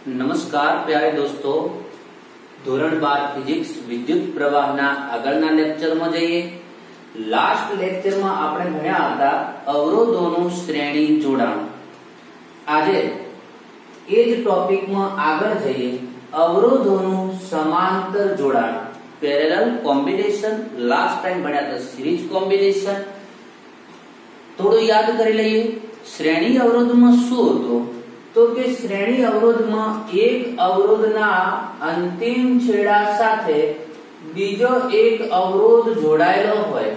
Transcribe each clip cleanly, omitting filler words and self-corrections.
નમસ્કાર પ્યારે દોસ્તો, ધોરણ 12 ફિઝિક્સ વિદ્યુત પ્રવાહના આગળના લેક્ચરમાં જઈએ. લાસ્ટ લેક્ચરમાં આપણે ભણ્યા હતા અવરોધોનું શ્રેણી જોડાણ. આજે એ જ ટોપિકમાં આગળ જઈએ, અવરોધોનું સમાંતર જોડાણ, પેરેલલ કોમ્બિનેશન. લાસ્ટ ટાઈમ ભણ્યા હતા સિરીઝ કોમ્બિનેશન. થોડું યાદ કરી લઈએ. શ્રેણી અવરોધમાં શું હતું? તો કે શ્રેણી અવરોધમાં એક અવરોધના અંતિમ છેડા સાથે બીજો એક અવરોધ જોડાયેલો હોય.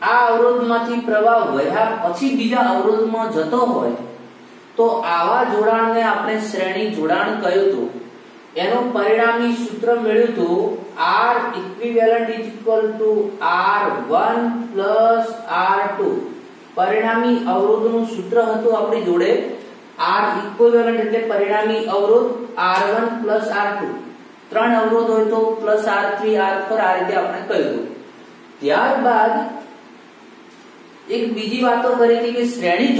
આ અવરોધમાંથી પ્રવાહ વહ્યા પછી બીજા અવરોધમાં જતો હોય તો આવા જોડાણને આપણે શ્રેણી જોડાણ કહ્યું હતું. એનું પરિણામી સૂત્ર મળ્યું હતું R equivalent is equal to R1 plus R2. પરિણામી અવરોધનું સૂત્ર હતું આપણી જોડે R equivalent એટલે પરિણામી અવરોધ R1 plus R2. ત્રણ અવરોધ હોય તો plus R3 R4 આ રીતે આપણે કહ્યું. ત્યારબાદ એક બીજી વાતો કરી હતી કે શ્રેણી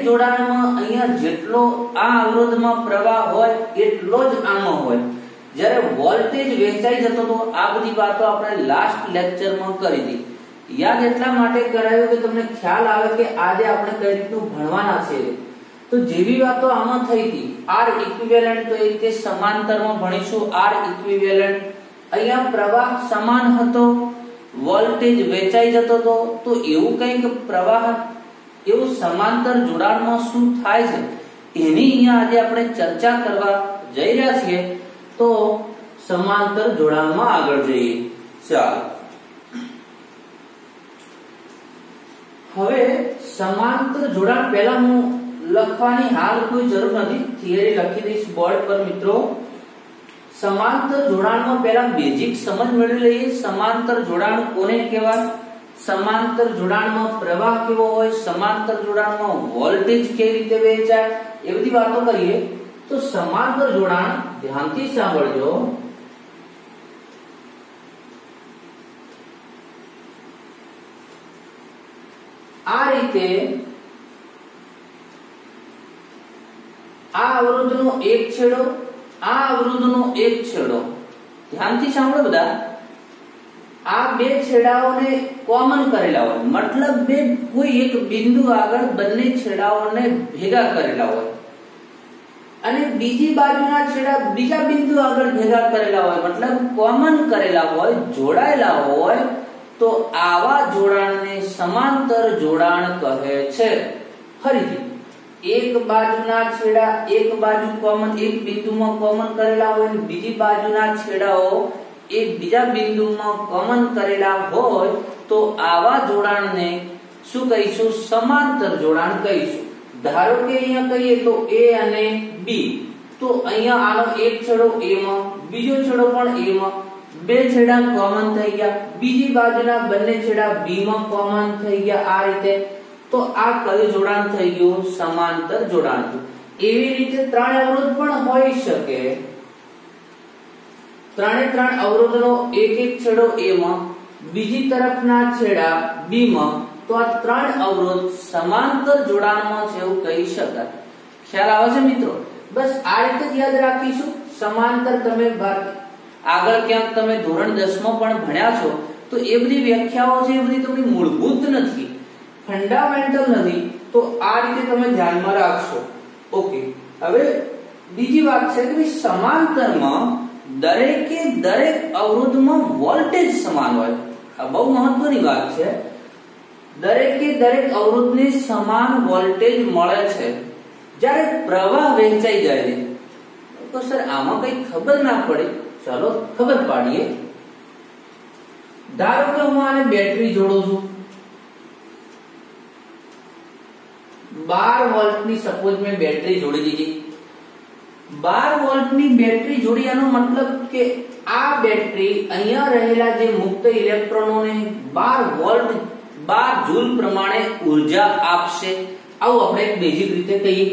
જોડાણમાં અહીંયા જેટલો આ અવરોધમાં પ્રવાહ હોય એટલો જ આમાં હોય. જ્યારે વોલ્ટેજ વહેંચાઈ જતો તો આ બધી વાતો આપણે લાસ્ટ લેક્ચરમાં કરી હતી. યાદ એટલા માટે કરાયું કે તમને ખ્યાલ આવે કે આજે આપણે કઈ રીતનું ભણવાના છે. તો જેવી વાતો આમાં થઈ હતી R equivalent તો એ રીતે સમાંતરમાં ભણીશું. R equivalent અહીંયા પ્રવાહ સમાન હતો, વોલ્ટેજ વહેંચાઈ જતો હતો. તો એવું કંઈક પ્રવાહ એવું સમાંતર જોડાણમાં શું થાય છે એની અહીંયા આજે આપણે ચર્ચા કરવા જઈ રહ્યા છીએ. તો સમાંતર જોડાણમાં આગળ જઈએ. ચાલો હવે સમાંતર જોડાણ પહેલા હું લખવાની હાલ કોઈ જરૂર નથી, થિયરી લખી દઈશ બોર્ડ પર. મિત્રો, સમાંતર જોડાણમાં પહેલા બેઝિક સમજ મેળવી લઈએ. સમાંતર જોડાણ કોને કહેવાય? સમાંતર જોડાણમાં પ્રવાહ કેવો હોય, સમાંતર જોડાણમાં વોલ્ટેજ કેવી રીતે વહેંચાય, એ બધી વાતો કરીએ. તો સમાંતર જોડાણ ધ્યાનથી સાંભળજો. આ રીતે આ અવરોધનો એક છેડો, આ અવરોધનો એક છેડો, ધ્યાનથી સાંભળો બધા. આ બે છેડાઓને કોમન કરેલા હોય, મતલબ બે કોઈ એક બિંદુ આગળ બંને છેડાઓને ભેગા કરેલા હોય અને બીજી બાજુના છેડા બીજા બિંદુ આગળ ભેગા કરેલા હોય, મતલબ કોમન કરેલા હોય, જોડાયેલા હોય. તો આવા જોડાણને સમાંતર જોડાણ કહે છે. ફરીથી, એક બાજુના છેડા એક બાજુ કોમન, એક બિંદુમાં કોમન કરેલા હોય, બીજી બાજુના છેડાઓ એક બીજા બિંદુમાં કોમન કરેલા હોય તો આવા જોડાણને શું કહીશું? સમાંતર જોડાણ કહીશું. ધારો કે અહીંયા કહીએ તો A અને B, તો અહીંયા આનો એક છેડો A માં, બીજો છેડો પણ A માં, બે છેડા કોમન થઈ ગયા, બીજી બાજુના બંને છેડા B માં કોમન થઈ ગયા. આ રીતે તો આ કયું જોડાણ થઈ ગયું? સમાંતર જોડાણ. એવી રીતે ત્રણ અવરોધ પણ હોઈ શકે. ત્રણ અવરોધનો એક એક છેડો A માં, બીજી તરફના છેડા B માં. તો આ ત્રણ અવરોધ સમાંતર જોડાણમાં છે એવું કહી શકાય. ખ્યાલ આવે છે મિત્રો? બસ આ રીતે જ યાદ રાખીશું. સમાંતર તમે આગળ ક્યાંક તમે ધોરણ 10 માં પણ ભણ્યા છો તો એ બધી વ્યાખ્યાઓ છે એ બધી તમને મૂળભૂત નથી, ફંડામેન્ટલ નથી. તો આ રીતે તમે ધ્યાનમાં રાખશો. ઓકે, હવે બીજી વાત છે કે સમાંતરમાં દરેકે દરેક અવરોધમાં વોલ્ટેજ સમાન હોય. આ બહુ મહત્વની વાત છે. દરેકે દરેક અવરોધને સમાન વોલ્ટેજ મળે છે. જ્યારે પ્રવાહ વહેંચાઈ જાય છે તો સર આમાં કઈ ખબર ના પડે. ચાલો ખબર પાડીએ. ધારો કે હું આને બેટરી જોડું છું 12 વોલ્ટની, સપોઝ મેં બેટરી જોડી દીધી. 12 વોલ્ટની બેટરી જોડીયાનો મતલબ કે આ બેટરી અહીંયા રહેલા જે મુક્ત ઇલેક્ટ્રોનોને 12 વોલ્ટ 12 જૂલ પ્રમાણે ઉર્જા આપશે. આવું આપણે એક બેઝિક રીતે કહીએ.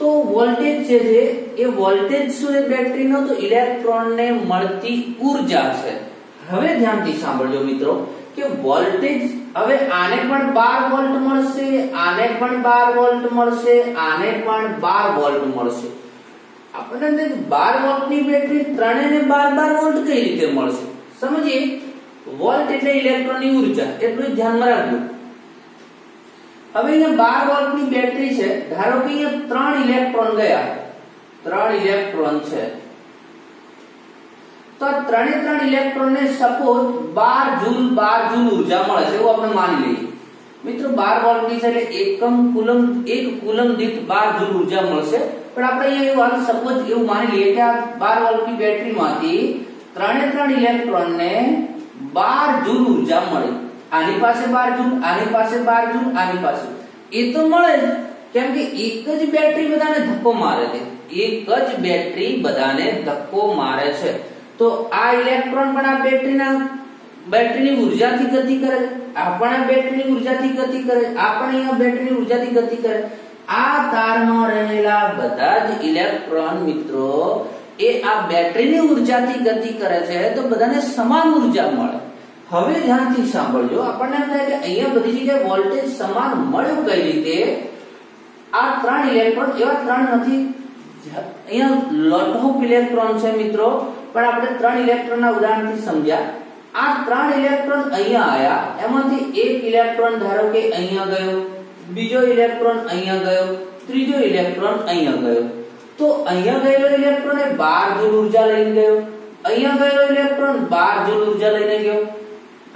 તો વોલ્ટેજ છે જે એ વોલ્ટેજ શું છે બેટરીનો? તો ઇલેક્ટ્રોનને મળતી ઉર્જા છે. હવે ધ્યાનથી સાંભળજો મિત્રો કે વોલ્ટેજ હવે આને પણ 12 વોલ્ટ મળશે, આને પણ 12 વોલ્ટ મળશે, આને પણ 12 વોલ્ટ મળશે. આપણને 12 વોલ્ટની બેટરી ત્રણેયને 12 વોલ્ટ કઈ રીતે મળશે? સમજીએ. વોલ્ટ એટલે ઇલેક્ટ્રોનની ઉર્જા, એટલું ધ્યાનમાં રાખજો. હવે અહીંયા 12 વોલ્ટની બેટરી છે. ધારો કે અહીંયા 3 ઇલેક્ટ્રોન ગયા, 3 ઇલેક્ટ્રોન છે. તો આ 3 ઇલેક્ટ્રોન ને સપોઝ 12 જૂલ ઉર્જા મળે છે એવું આપણે માની લઈએ. મિત્રો 12 વોલ્ટની છે એટલે 1 કુલમ દીઠ 12 જૂલ ઉર્જા મળશે. પણ આપણે અહીંયા એવું હાલ સપોઝ એવું માની લઈએ કે આ 12 વોલ્ટની બેટરીમાંથી 3 ઇલેક્ટ્રોન ને 12 જૂલ ઉર્જા મળી. આની પાસે 12 જૂલ, આની પાસે 12 જૂલ, આની પાસે. એ તો મળે જ, કેમ કે એક જ બેટરી બધાને ધક્કો મારે છે. એક જ બેટરી બધાને ધક્કો મારે છે. તો આ ઇલેક્ટ્રોન પણ આ બેટરીની ઉર્જાથી ગતિ કરે છે, આ પણ આ બેટરીની ઉર્જાથી ગતિ કરે છે, આ પણ અહીંયા બેટરીની ઉર્જાથી ગતિ કરે. આ તારમાં રહેલા બધા જ ઇલેક્ટ્રોન મિત્રો એ આ બેટરીની ઉર્જાથી ગતિ કરે છે, તો બધાને સમાન ઉર્જા મળે. હવે ધ્યાનથી સાંભળજો. આપણને એમ થાય કે અહીંયા બધી જગ્યાએ વોલ્ટેજ સમાન મળ્યું કઈ રીતે? આ 3 ઇલેક્ટ્રોન એવા 3 નથી. અહીંયા લોટ ઓફ ઇલેક્ટ્રોન છે મિત્રો, પણ આપણે 3 ઇલેક્ટ્રોનના ઉદાહરણથી સમજ્યા. આ 3 ઇલેક્ટ્રોન અહીંયા આયા, એમાંથી એક ઇલેક્ટ્રોન ધારો કે અહીંયા ગયો, બીજો ઇલેક્ટ્રોન અહીંયા ગયો, ત્રીજો ઇલેક્ટ્રોન અહીંયા ગયો. તો અહીંયા ગયેલો ઇલેક્ટ્રોન એ 12 જૂલ ઉર્જા લઈને ગયો, અહીંયા ગયેલો ઇલેક્ટ્રોન 12 જૂલ ઉર્જા લઈને ગયો,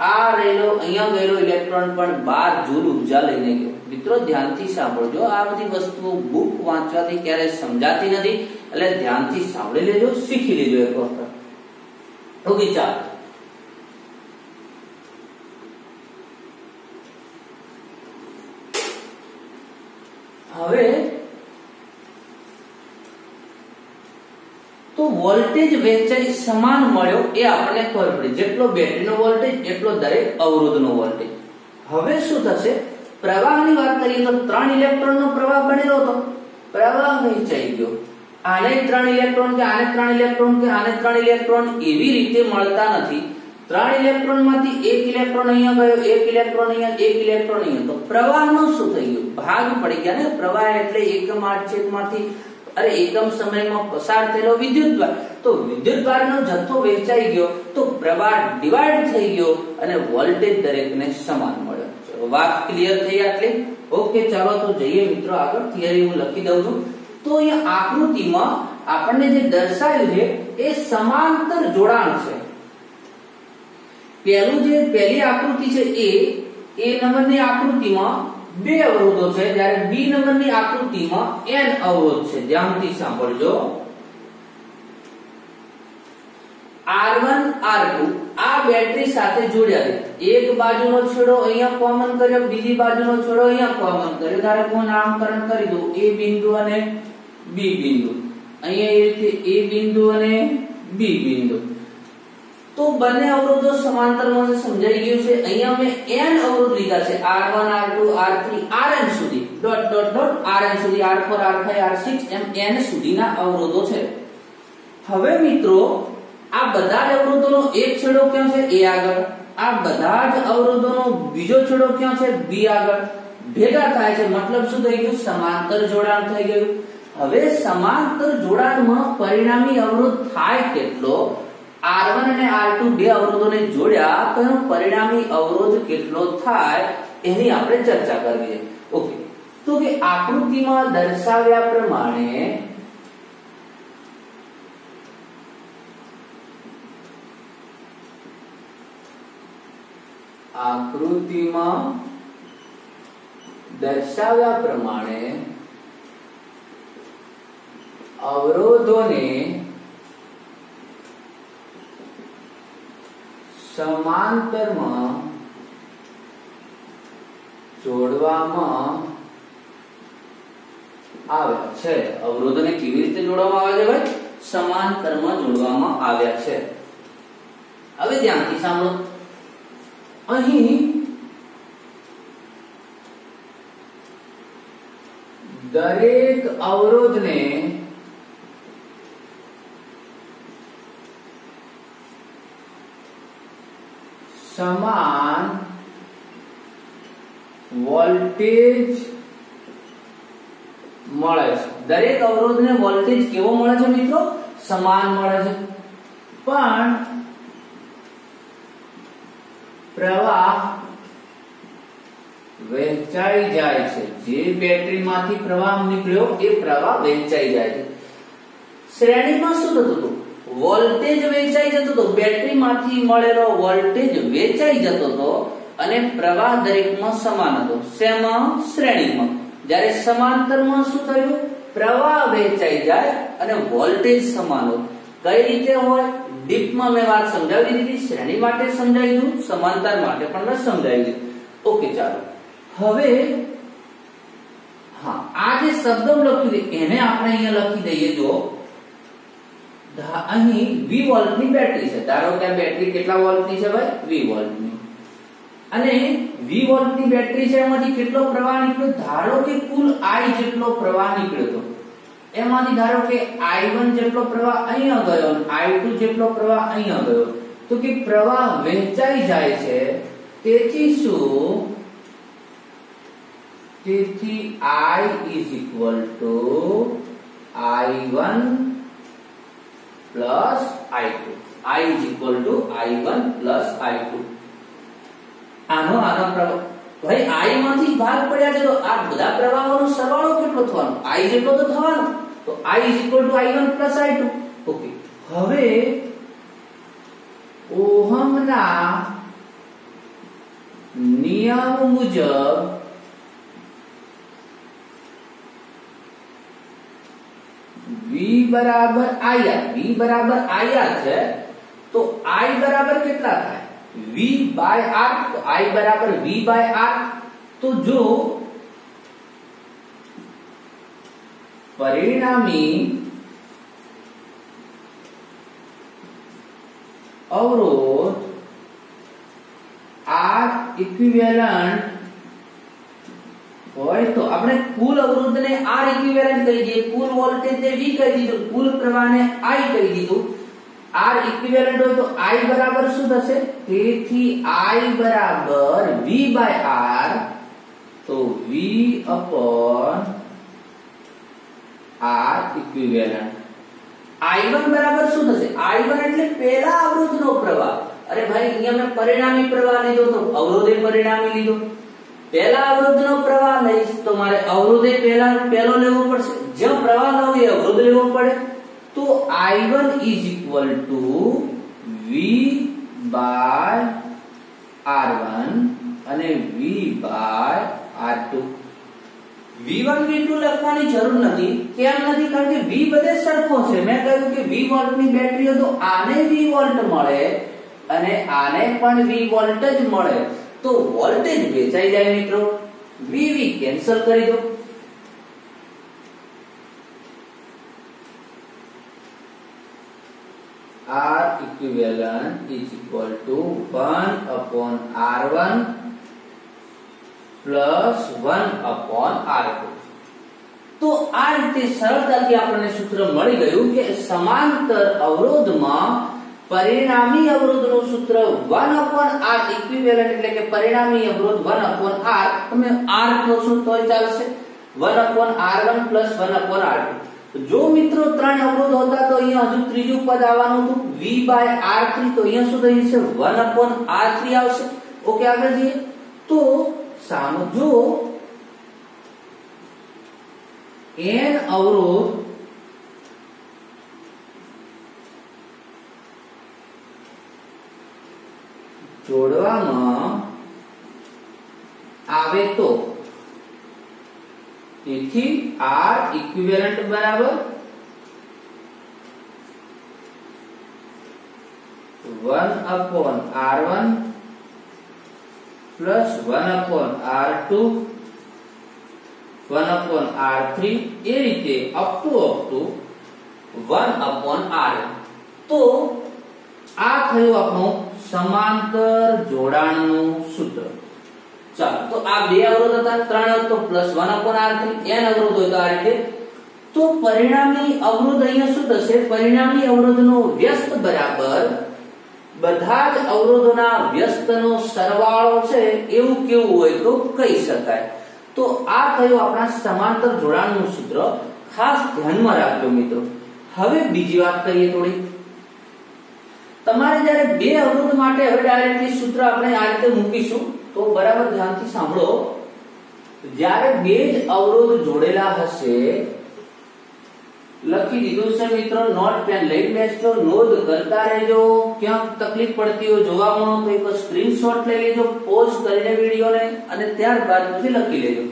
આ રહેલો અહીંયા ગયેલો ઇલેક્ટ્રોન પણ 12 જૂલ ઉર્જા લઈને ગયો. મિત્રો ધ્યાનથી સાંભળજો. આ બધી વસ્તુઓ બુક વાંચવાથી ક્યારે સમજાતી નથી, એટલે ધ્યાનથી સાંભળી લેજો, શીખી લેજો એક વખત. ઓકે, ચાલો. હવે તો વોલ્ટેજ વહેંચાઈ સમાન મળ્યો એ આપણને ખબર પડી. જેટલો બેટરીનો વોલ્ટેજ એટલો દરેક અવરોધનો વોલ્ટેજ. હવે શું થશે? પ્રવાહની વાત કરીએ તો 3 ઇલેક્ટ્રોનનો પ્રવાહ બનેલો હતો, પ્રવાહ વહેંચાઈ ગયો. આને 3 ઇલેક્ટ્રોન કે આને 3 ઇલેક્ટ્રોન કે આને 3 ઇલેક્ટ્રોન એવી રીતે મળતા નથી. 3 ઇલેક્ટ્રોનમાંથી એક ઇલેક્ટ્રોન અહીંયા ગયો, એક ઇલેક્ટ્રોન અહીંયા, એક ઇલેક્ટ્રોન અહીંયા. તો પ્રવાહનું શું થઈ ગયું? ભાગ પડી ગયા ને. પ્રવાહ એટલે એકમ આડછેદમાંથી એકમ સમયમાં પસાર થયેલો વિદ્યુતભાર. તો વિદ્યુતભારનો જથ્થો વહેંચાઈ ગયો, તો પ્રવાહ ડિવાઈડ થઈ ગયો અને વોલ્ટેજ દરેકને સમાન મળ્યો. ચલો, વાત ક્લિયર થઈ આટલી? ઓકે, ચાલો તો જઈએ મિત્રો આગળ. થિયરી હું લખી દઉં છું. તો અહીંયા આકૃતિમાં આપણને જે દર્શાવ્યું છે એ સમાંતર જોડાણ છે. પહેલી આકૃતિ છે એ નંબરની આકૃતિમાં 2 અવરોધો છે, જ્યારે બી નંબરની આકૃતિમાં n અવરોધ છે. ધ્યાનથી સાંભળજો. R1 R2 આ બેટરી સાથે જોડ્યા છે. એક બાજુનો છેડો અહીંયા કોમન કર્યો, બીજી બાજુનો છેડો અહીંયા કોમન કર્યો. ધારો કે હું નામકરણ કરી દઉં A બિંદુ અને B બિંદુ. અહીંયા એ રીતે A બિંદુ અને B બિંદુ. તો બંને અવરોધો સમાંતરમાં સમજાઈ ગયું છે. અહીંયા મેં n અવરોધ લીધા છે, R1 R2 R3 Rn સુધી, ડોટ ડોટ ડોટ Rn સુધી, R4 R5 R6 એમ n સુધીના અવરોધો છે. હવે મિત્રો આ બધા જ અવરોધોનો એક છેડો ક્યાં છે? A આગળ. આ બધા જ અવરોધોનો બીજો છેડો ક્યાં છે? B આગળ. ભેગા થાય છે, મતલબ શું થઈ ગયું? સમાંતર જોડાણ થઈ ગયું. હવે સમાંતર જોડાણમાં પરિણામી અવરોધ થાય કેટલો? R1 અને R2 બે અવરોધોને જોડ્યા તો એનો પરિણામી અવરોધ કેટલો થાય એની આપણે ચર્ચા કરવી છે. ઓકે, તો કે આકૃતિમાં દર્શાવ્યા પ્રમાણે અવરોધોને સમાંતરમાં જોડવામાં આવ્યા છે. અવરોધોને કેવી રીતે જોડવામાં આવે છે ભાઈ? સમાંતરમાં જોડવામાં આવ્યા છે. હવે ધ્યાનથી સાંભળો. અહીં દરેક અવરોધને સમાન વોલ્ટેજ મળે છે. દરેક અવરોધને વોલ્ટેજ કેવો મળે છે મિત્રો? સમાન મળે છે. પણ પ્રવાહ વહેંચાઈ જાય છે. જે બેટરીમાંથી પ્રવાહ નીકળ્યો એ પ્રવાહ વહેંચાઈ જાય છે. શ્રેણીમાં શું થતું હતું? વોલ્ટેજ વેચાઈ જતો હતો. બેટરીમાંથી મળેલો વોલ્ટેજ વેચાઈ જતો હતો અને પ્રવાહ દરેકમાં સમાન હતો. શેમાં? શ્રેણીમાં. જ્યારે સમાંતરમાં શું થયું? પ્રવાહ વેચાઈ જાય અને વોલ્ટેજ સમાન હોય. કઈ રીતે હોય? ડીપમાં મેં વાત સમજાવી દીધી. શ્રેણી માટે સમજાવી દીધું, સમાંતર માટે પણ મેં સમજાવી દીધું. ઓકે, ચાલો હવે હા, આ જે શબ્દ લખ્યું છે એને આપણે અહીંયા લખી દઈએ. જો અહીં V વોલ્ટની બેટરી છે. ધારો કે આ બેટરી કેટલા વોલ્ટની છે ભાઈ? V વોલ્ટની. અને V વોલ્ટની બેટરી છે, એમાંથી કેટલો પ્રવાહ નીકળ્યો? ધારો કે કુલ I જેટલો પ્રવાહ નીકળ્યો હતો. એમાંથી ધારો કે I1 જેટલો પ્રવાહ અહીંયા ગયો અને I2 જેટલો પ્રવાહ અહીંયા ગયો. તો કે પ્રવાહ વહેંચાઈ જાય છે. તેથી શું? તેથી I is equal to I1 plus I2. I is equal to I1 plus I2. આનો પ્રવાહ ભાઈ I માંથી ભાગ પડ્યા છે તો આ બધા પ્રવાહોનો સરવાળો કેટલો થવાનો? I જેટલો તો થવાનો. તો I is equal to I1 plus I2. Okay, હવે ઓહમના નિયમ મુજબ V બરાબર IR. V બરાબર IR છે તો I બરાબર કેટલા થાય? V by R. તો I બરાબર V by R. તો જો પરિણામી અવરોધ R ઇક્વિવેલન્ટ હોય તો આપણે કુલ અવરોધને R ઇક્વિવેલન્ટ કહી દઈએ, કુલ વોલ્ટેજને V કહી દીધું, કુલ પ્રવાહને I કહી દીધું. R ઇક્વિવેલન્ટ હોય તો I બરાબર શું થશે? તેથી I બરાબર V by R. તો V upon R equivalent. I1 બરાબર શું થશે? I1 એટલે પહેલા અવરોધનો પ્રવાહ. અરે ભાઈ, અહીંયા મેં પરિણામી પ્રવાહ લીધો તો અવરોધે પરિણામી લીધો. પહેલા અવરોધનો પ્રવાહ લઈશ તો મારે અવરોધે પહેલો લેવો પડશે. જ્યાં પ્રવાહ લઉં એ અવરોધ લેવો પડે. તો I1 is equal to V by R1 અને V by R2. V1 V2 લખવાની જરૂર નથી. કેમ નથી? કારણ કે V બધે સરખો છે. મેં કહ્યું કે V વોલ્ટની બેટરી હોય તો આને V વોલ્ટ મળે અને આને પણ V વોલ્ટ જ મળે. તો વોલ્ટેજ વેચાઈ જાય મિત્રો. VV કેન્સલ કરી દો. R equivalent is equal to 1 upon R1 plus 1 upon R2. તો આ રીતે સરળતાથી આપણને સૂત્ર મળી ગયું કે સમાંતર અવરોધમાં પરિણામી અવરોધનું સૂત્ર 1 upon R equivalent એટલે કે પરિણામી અવરોધ 1 upon R. તમે R કહો તો ચાલશે. 1 upon R1 plus 1 upon R2. જો મિત્રો ત્રણ અવરોધ હતા તો અહીંયા હજુ ત્રીજું પદ આવવાનું હતું V by R3. તો અહીંયા શું થઈ જશે? 1 upon R3 આવશે. ઓકે, આગળ જઈએ તો સમજો n અવરોધ જોડવામાં આવે તો તેથી R equivalent બરાબર 1 upon R1 plus 1 upon R2 1 upon R3 એ રીતે up to 1 upon R. તો આ થયું આપણું સમાંતર જોડાણનું સૂત્ર. ચાલો, તો આ બે અવરોધ હતા, ત્રણ અવરોધ તો પ્લસ 1 upon R3 n અવરોધ હોય તો આ રીતે. તો પરિણામી અવરોધ અહીંયા શું થશે? પરિણામી અવરોધનો વ્યસ્ત બરાબર બધા જ અવરોધોના વ્યસ્તનો સરવાળો છે એવું કેવું હોય તો કહી શકાય. તો આ થયું આપણા સમાંતર જોડાણનું સૂત્ર. ખાસ ધ્યાનમાં રાખજો મિત્રો. હવે બીજી વાત કરીએ થોડી. તમારે જ્યારે બે અવરોધ માટે હવે ડાયરેક્ટલી સૂત્ર આપણે આ રીતે મૂકીશું તો બરાબર ધ્યાનથી સાંભળો. જ્યારે બે જ અવરોધ જોડેલા હશે, લખી દીધું છે મિત્રો, નોટ પેન લઈ બેસજો, નોંધ કરતા રહેજો. ક્યાંક તકલીફ પડતી હોય જોવા મળો તો એક સ્ક્રીનશોટ લઈ લેજો, પોઝ કરીને વિડીયોને, અને ત્યારબાદ પછી લખી લેજો.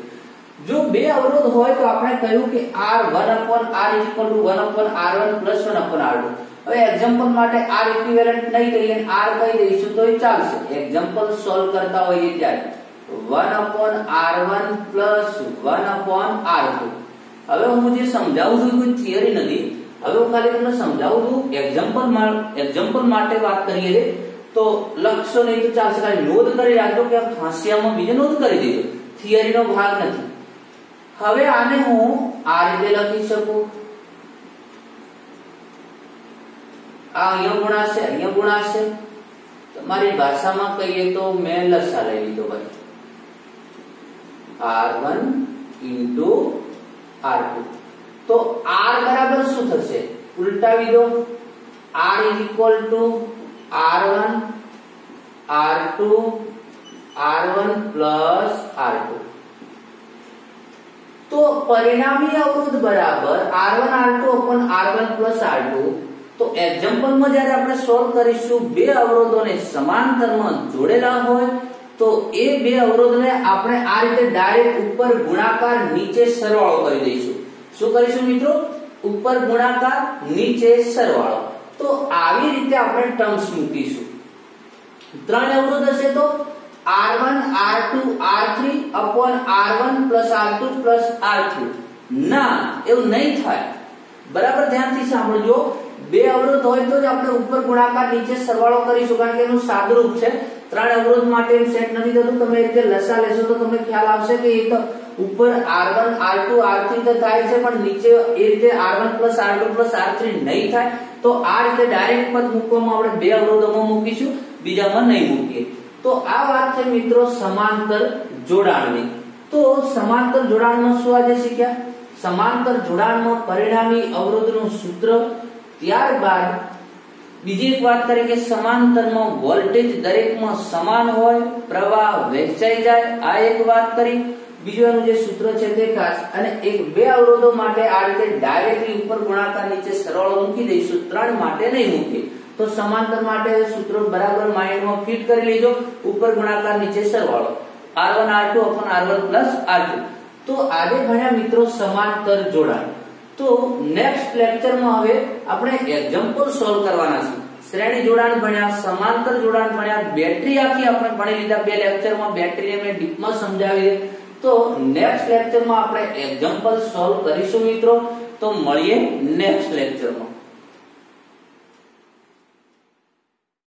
જો બે અવરોધ હોય તો આપણે કહ્યું કે R1/R = 1/R1 + 1/R2. હવે એક્ઝામ્પલ માટે R ઇક્વિવેલન્ટ નહીં કહીએ R કહી દઈશું તો એ ચાલશે. એક્ઝામ્પલ સોલ્વ કરતા હોઈએ ત્યારે 1/R1 + 1/R2. હવે હું જે સમજાવું છું કોઈ થિયરી નથી. હવે હું ખાલી તમને સમજાવું છું. એક્ઝામ્પલ માટે વાત કરીએ તો લખશો નહીં તો ચાલશે. ખાલી નોંધ કરી રાખજો કે હાંસિયામાં બીજે નોંધ કરી દેજો, થિયરીનો ભાગ નથી. હવે આને હું આ રીતે લખી શકું. આ અહીંયા ગુણાશે, અહીંયા ગુણાશે. તમારી ભાષામાં કહીએ તો મેં લસા લઈ લીધો ભાઈ. R1 * R2. તો R બરાબર શું થશે? ઉલટાવી દો. R = R1 R2 R1 + R2. તો પરિણામી અવરોધ બરાબર R1 R2/R1 + R2. તો એક્ઝામ્પલમાં જ્યારે આપણે સોલ્વ કરીશું, બે અવરોધોને સમાંતરમાં જોડેલા હોય તો એ બે અવરોધને આપણે આ રીતે ડાયરેક્ટ ઉપર ગુણાકાર નીચે સરવાળો કરી દઈશું. શું કરીશું મિત્રો? ઉપર ગુણાકાર નીચે સરવાળો. તો આવી રીતે આપણે ટર્મ્સ મૂકીશું. ત્રણ અવરોધ હશે તો R1 R2 R3/R1 + R2 + R3. ના, એવું નહીં થાય. બરાબર ધ્યાનથી સાંભળજો. બે અવરોધ હોય તો જ આપણે ઉપર ગુણાકાર નીચે સરવાળો કરીશું, કારણ કે એનું સાદુરૂપ છે. ત્રણ અવરોધ માટે સેટ નથી થતું. તમે એ રીતે લસા લેશો તો તમને ખ્યાલ આવશે કે એ તો ઉપર R1 R2 R3 તો થાય છે, પણ નીચે એ રીતે R1 + R2 + R3 નહીં થાય. તો આ રીતે ડાયરેક્ટ પદ મૂકવામાં આપણે બે અવરોધોમાં મૂકીશું, બીજામાં નહીં મૂકીએ. તો આ વાત છે મિત્રો સમાંતર જોડાણની. તો સમાંતર જોડાણમાં શું આજે શીખ્યા? સમાંતર જોડાણમાં પરિણામી અવરોધનું સૂત્ર. ત્યારબાદ બીજી એક વાત કરીએ કે સમાંતરમાં વોલ્ટેજ દરેકમાં સમાન હોય, પ્રવાહ વહેંચાઈ જાય, આ એક વાત કરી. બીજું એનું જે સૂત્ર છે તે ખાસ. અને એક બે અવરોધો માટે આ રીતે ડાયરેક્ટલી ઉપર ગુણાકાર નીચે સરવાળો મૂકી દઈશું, ત્રણ માટે નહીં મૂકીએ. તો સમાંતર માટે સૂત્રો બરાબર માઇન્ડમાં ફિટ કરી લેજો. ઉપર ગુણાકાર નીચે સરવાળો R1 R2/R1 + R2. તો આજે ભણ્યા મિત્રો સમાંતર જોડાણ. તો નેક્સ્ટ લેક્ચરમાં હવે આપણે એક્ઝામ્પલ સોલ્વ કરવાના છે. શ્રેણી જોડાણ ભણ્યા, સમાંતર જોડાણ ભણ્યા, બેટરી આખી આપણે ભણી લીધા. બે લેક્ચરમાં બેટરી મેં ડીપમાં સમજાવી. તો નેક્સ્ટ લેક્ચરમાં આપણે એક્ઝામ્પલ સોલ્વ કરીશું મિત્રો. તો મળીએ નેક્સ્ટ લેક્ચરમાં.